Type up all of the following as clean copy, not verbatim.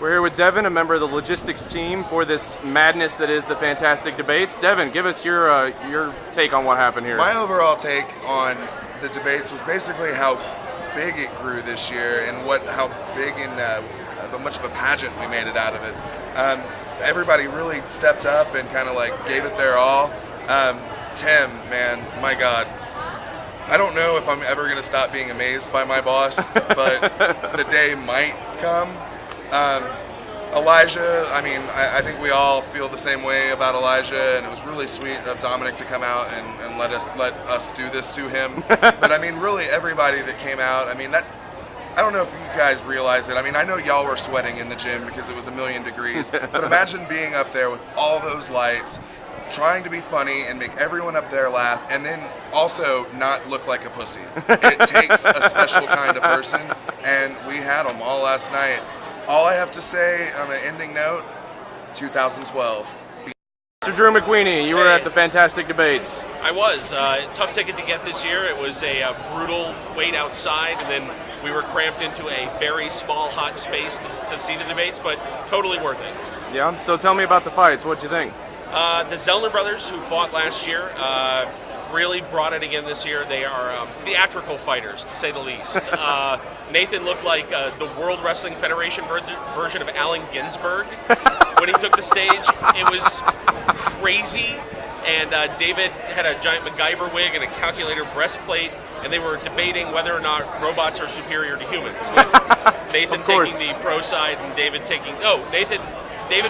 We're here with Devin, a member of the logistics team for this madness that is the Fantastic Debates. Devin, give us your take on what happened here. My overall take on the debates was basically how big it grew this year and how big and how much of a pageant we made it out of it. Everybody really stepped up and kind of like gave it their all. Tim, man, my God. I don't know if I'm ever going to stop being amazed by my boss, but the day might come. Elijah, I mean, I think we all feel the same way about Elijah, and it was really sweet of Dominic to come out and let us do this to him. But I mean, really everybody that came out, I mean, I don't know if you guys realize it. I mean, I know y'all were sweating in the gym because it was 1,000,000 degrees, but imagine being up there with all those lights, trying to be funny and make everyone up there laugh, and then also not look like a pussy. It takes a special kind of person, and we had them all last night. All I have to say on an ending note, 2012. So Drew McQueenie, you were at the Fantastic Debates. I was. Tough ticket to get this year. It was a brutal wait outside, and then we were cramped into a very small, hot space to see the debates, but totally worth it. Yeah, so tell me about the fights. What'd you think? The Zellner brothers, who fought last year, really brought it again this year. They are theatrical fighters, to say the least. Nathan looked like the World Wrestling Federation version of Allen Ginsberg when he took the stage. It was crazy. And David had a giant MacGyver wig and a calculator breastplate, and they were debating whether or not robots are superior to humans, with Nathan taking the pro side and David taking... No, David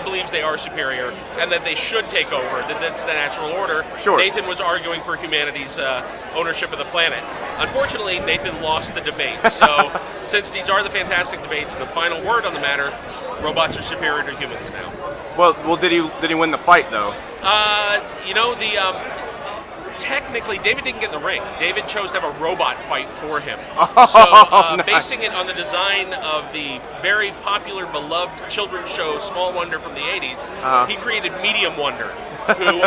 believes they are superior and that they should take over, that that's the natural order. Sure. Nathan was arguing for humanity's ownership of the planet. Unfortunately, Nathan lost the debate. So since these are the Fantastic Debates and the final word on the matter, robots are superior to humans now. Well, did he win the fight, though? Technically, David didn't get in the ring. David chose to have a robot fight for him. Nice. Basing it on the design of the very popular, beloved children's show Small Wonder from the 80s, he created Medium Wonder, who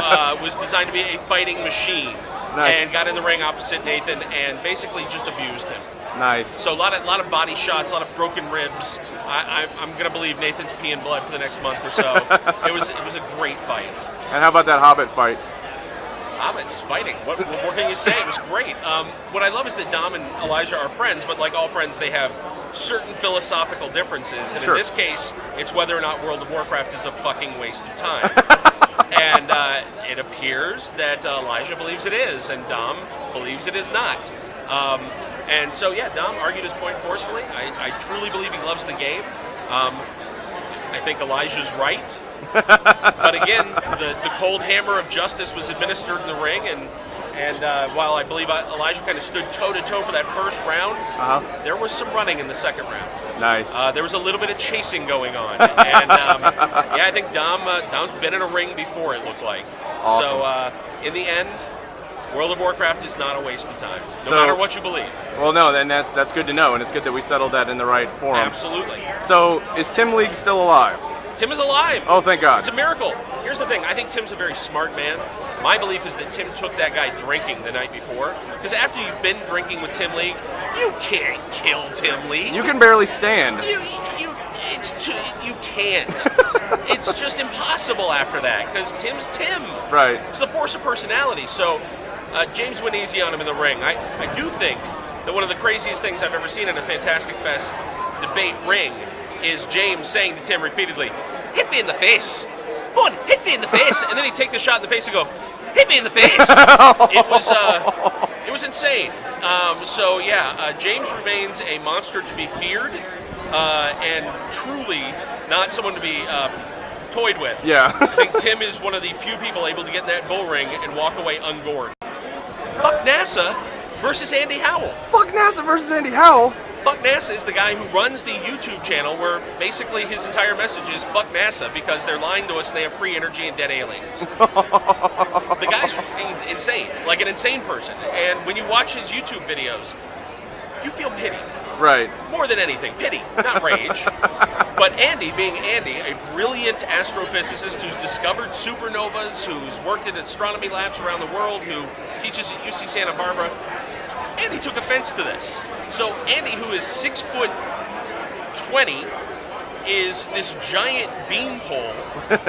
was designed to be a fighting machine. Nice. And got in the ring opposite Nathan and basically just abused him. Nice. So a lot of body shots, a lot of broken ribs. I'm going to believe Nathan's peeing blood for the next month or so. It was a great fight. And how about that Hobbit fight? Hobbits fighting. What more can you say? It was great. What I love is that Dom and Elijah are friends, but like all friends, they have certain philosophical differences. And Sure. in this case, it's whether or not World of Warcraft is a fucking waste of time. And it appears that Elijah believes it is, and Dom believes it is not. And so, yeah, Dom argued his point forcefully. I truly believe he loves the game. I think Elijah's right. But again, the cold hammer of justice was administered in the ring, and while I believe Elijah kind of stood toe-to-toe for that first round, there was some running in the second round. Nice. There was a little bit of chasing going on. And, yeah, I think Dom's been in a ring before, it looked like. Awesome. So, in the end, World of Warcraft is not a waste of time, no matter what you believe. Well, no, then that's good to know, and it's good that we settled that in the right forum. Absolutely. So, is Tim League still alive? Tim is alive. Oh, thank God. It's a miracle. Here's the thing. I think Tim's a very smart man. My belief is that Tim took that guy drinking the night before. Because after you've been drinking with Tim Lee, you can't kill Tim Lee. You can barely stand. You can't. It's just impossible after that. Because Tim's Tim. Right. It's the force of personality. So James went easy on him in the ring. I do think that one of the craziest things I've ever seen in a Fantastic Fest debate ring is James saying to Tim repeatedly, "Hit me in the face. Go on, hit me in the face." And then he'd take the shot in the face and go, "Hit me in the face." It was insane. So yeah, James remains a monster to be feared, and truly not someone to be toyed with. Yeah. I think Tim is one of the few people able to get in that bull ring and walk away ungored. Fuck NASA versus Andy Howell. Fuck NASA versus Andy Howell. Fuck NASA is the guy who runs the YouTube channel where basically his entire message is fuck NASA because they're lying to us and they have free energy and dead aliens. The guy's insane, like an insane person. And when you watch his YouTube videos, you feel pity. Right. More than anything, pity, not rage. But Andy, being Andy, a brilliant astrophysicist who's discovered supernovas, who's worked at astronomy labs around the world, who teaches at UC Santa Barbara, Andy took offense to this. So Andy, who is 6'20", is this giant beanpole,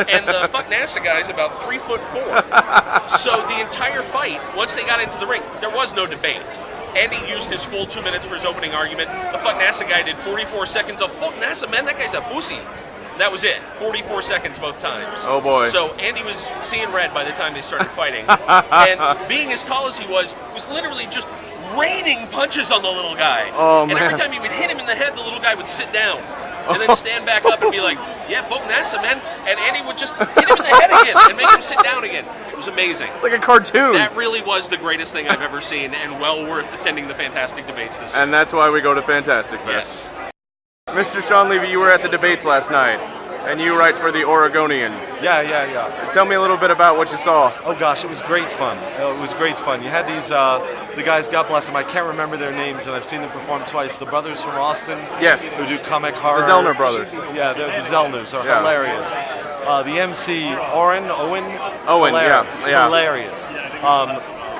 and the fuck NASA guy is about 3'4". So the entire fight, once they got into the ring, there was no debate. Andy used his full 2 minutes for his opening argument. The fuck NASA guy did 44 seconds of fuck NASA, man, that guy's a pussy. That was it. 44 seconds both times. Oh boy. So Andy was seeing red by the time they started fighting. And being as tall as he was literally just raining punches on the little guy. Oh, and every time he would hit him in the head, the little guy would sit down. And then stand back up and be like, yeah, fuck NASA, man. And Andy would just hit him in the head again and make him sit down again. It was amazing. It's like a cartoon. That really was the greatest thing I've ever seen, and well worth attending the Fantastic Debates this year. And that's why we go to Fantastic Fest. Yes. Mr. Sean Levy, you were at the debates last night, and you write for the Oregonian. Yeah. Tell me a little bit about what you saw. Oh gosh, it was great fun. It was great fun. You had these, the guys, God bless them, I can't remember their names, and I've seen them perform twice. The brothers from Austin. Yes. Who do comic horror. The Zellner brothers. Yeah, the Zellners are hilarious. The MC, Owen, hilarious. Yeah. Hilarious.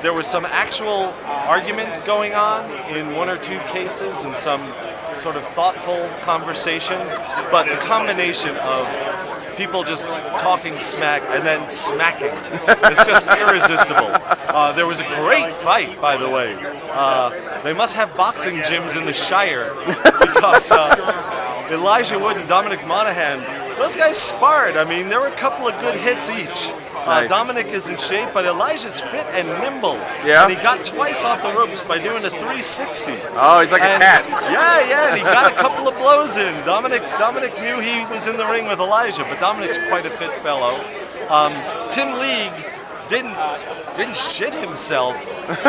There was some actual argument going on in one or two cases and some sort of thoughtful conversation, but the combination of people just talking smack and then smacking is just irresistible. There was a great fight, by the way. They must have boxing gyms in the Shire because Elijah Wood and Dominic Monaghan, those guys sparred. I mean, there were a couple of good hits each. Nice. Dominic is in shape, but Elijah's fit and nimble. Yeah. And he got twice off the ropes by doing a 360. Oh, he's like a cat. Yeah, and he got a couple of blows in. Dominic knew he was in the ring with Elijah, but Dominic's quite a fit fellow. Tim League didn't shit himself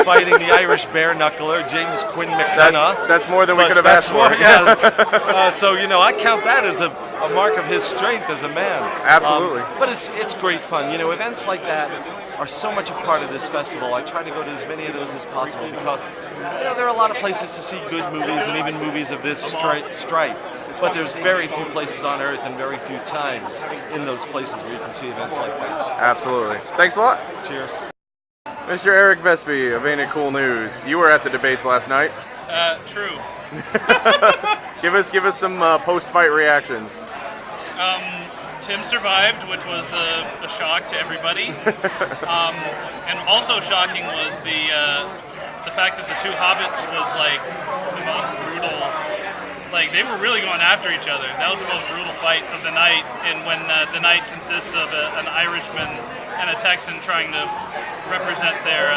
fighting the Irish bare knuckler, James Quinn McDonough. That's more than we could have asked for. Yeah. So, I count that as a mark of his strength as a man. Absolutely. But it's great fun. Events like that are so much a part of this festival. I try to go to as many of those as possible because there are a lot of places to see good movies and even movies of this stripe. But there's very few places on Earth and very few times in those places where you can see events like that. Absolutely. Thanks a lot. Cheers. Mr. Eric Vespi of Ain't It Cool News. You were at the debates last night. True. Give us some post-fight reactions. Tim survived, which was a shock to everybody. And also shocking was the fact that the two hobbits was like the most brutal. Like, they were really going after each other. That was the most brutal fight of the night. And when the night consists of an Irishman and a Texan trying to represent their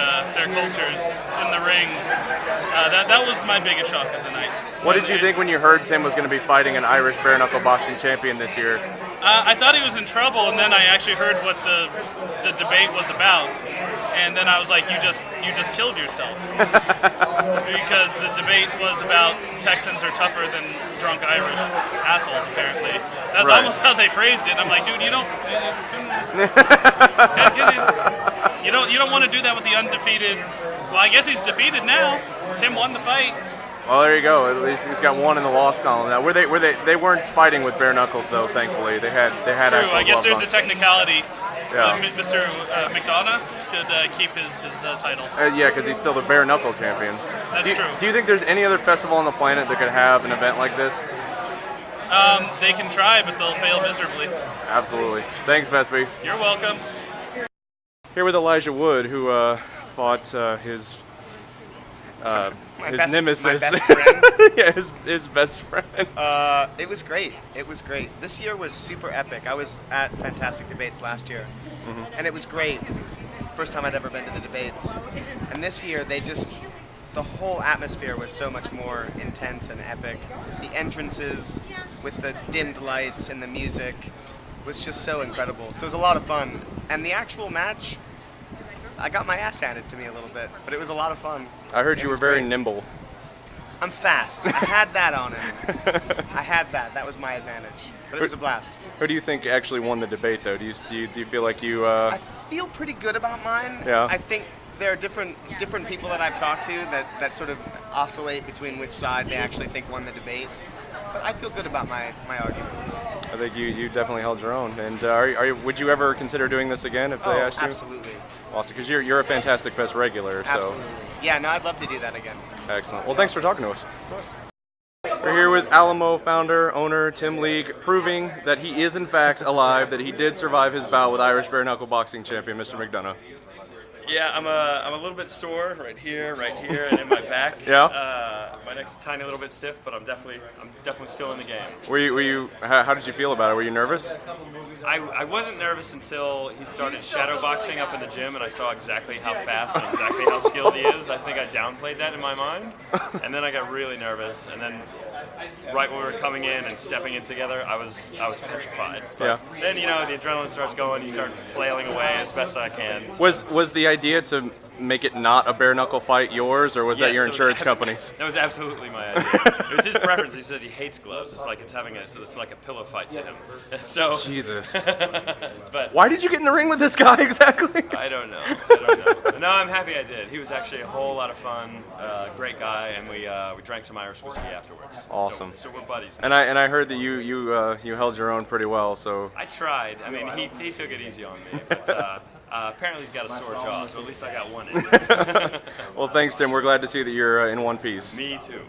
cultures in the ring, that was my biggest shock of the night. What did you think when you heard Tim was going to be fighting an Irish bare knuckle boxing champion this year? I thought he was in trouble, and then I actually heard what the debate was about, and then I was like, you just killed yourself. Because the debate was about Texans are tougher than drunk Irish assholes, apparently. That's right. almost how they phrased it. I'm like, dude, you don't want to do that with the undefeated. Well, I guess he's defeated now. Tim won the fight. Well, there you go. At least he's got one in the loss column now. They weren't fighting with bare knuckles though. Thankfully, they had. True. actual I guess gloves there's on. the technicality. Yeah. Mr. McDonough could keep his title. Yeah, because he's still the bare knuckle champion. That's true. Do you think there's any other festival on the planet that could have an event like this? They can try, but they'll fail miserably. Absolutely. Thanks, Vespi. You're welcome. Here with Elijah Wood, who fought his nemesis. My best friend. Yeah, his best friend. It was great. It was great. This year was super epic. I was at Fantastic Debates last year, and it was great. First time I'd ever been to the debates. And this year, the whole atmosphere was so much more intense and epic. The entrances with the dimmed lights and the music was just so incredible. So it was a lot of fun. And the actual match, I got my ass handed to me a little bit, but it was a lot of fun. I heard It you were was very great. nimble. I'm fast. I had that on him. I had that. That was my advantage. But it was a blast. Who do you think actually won the debate, though? Do you feel like you? I feel pretty good about mine. Yeah. I think there are different people that I've talked to that sort of oscillate between which side they actually think won the debate. But I feel good about my argument. I think you definitely held your own. And would you ever consider doing this again if they asked you? Absolutely. Awesome, because you're a Fantastic Fest regular. So. Absolutely. Yeah, no, I'd love to do that again. Excellent. Well, thanks for talking to us. Of course. We're here with Alamo founder, owner Tim League, proving that he is in fact alive, that he did survive his bout with Irish bare knuckle boxing champion Mr. McDonough. Yeah, I'm a little bit sore right here, and in my back. Yeah. My neck's a tiny little bit stiff, but I'm definitely still in the game. Were you? How did you feel about it? Were you nervous? I wasn't nervous until he started shadow boxing up in the gym, and I saw exactly how fast and exactly how skilled he is. I think I downplayed that in my mind, and then I got really nervous, and then right when we were coming in and stepping in together, I was petrified. But then the adrenaline starts going, you start flailing away as best I can. Was the idea to make it not a bare knuckle fight yours, or was that your insurance company's? That was absolutely my idea. It was his preference. He said he hates gloves. It's like it's like a pillow fight to him. So Jesus. But why did you get in the ring with this guy exactly? I don't know. No, I'm happy I did. He was actually a whole lot of fun. Great guy, and we drank some Irish whiskey afterwards. Awesome. So we're buddies. And I heard that you held your own pretty well. So I tried. I mean, he took it easy on me, but apparently he's got a sore jaw. So at least I got one in. Well, thanks, Tim. We're glad to see that you're in one piece. Me too.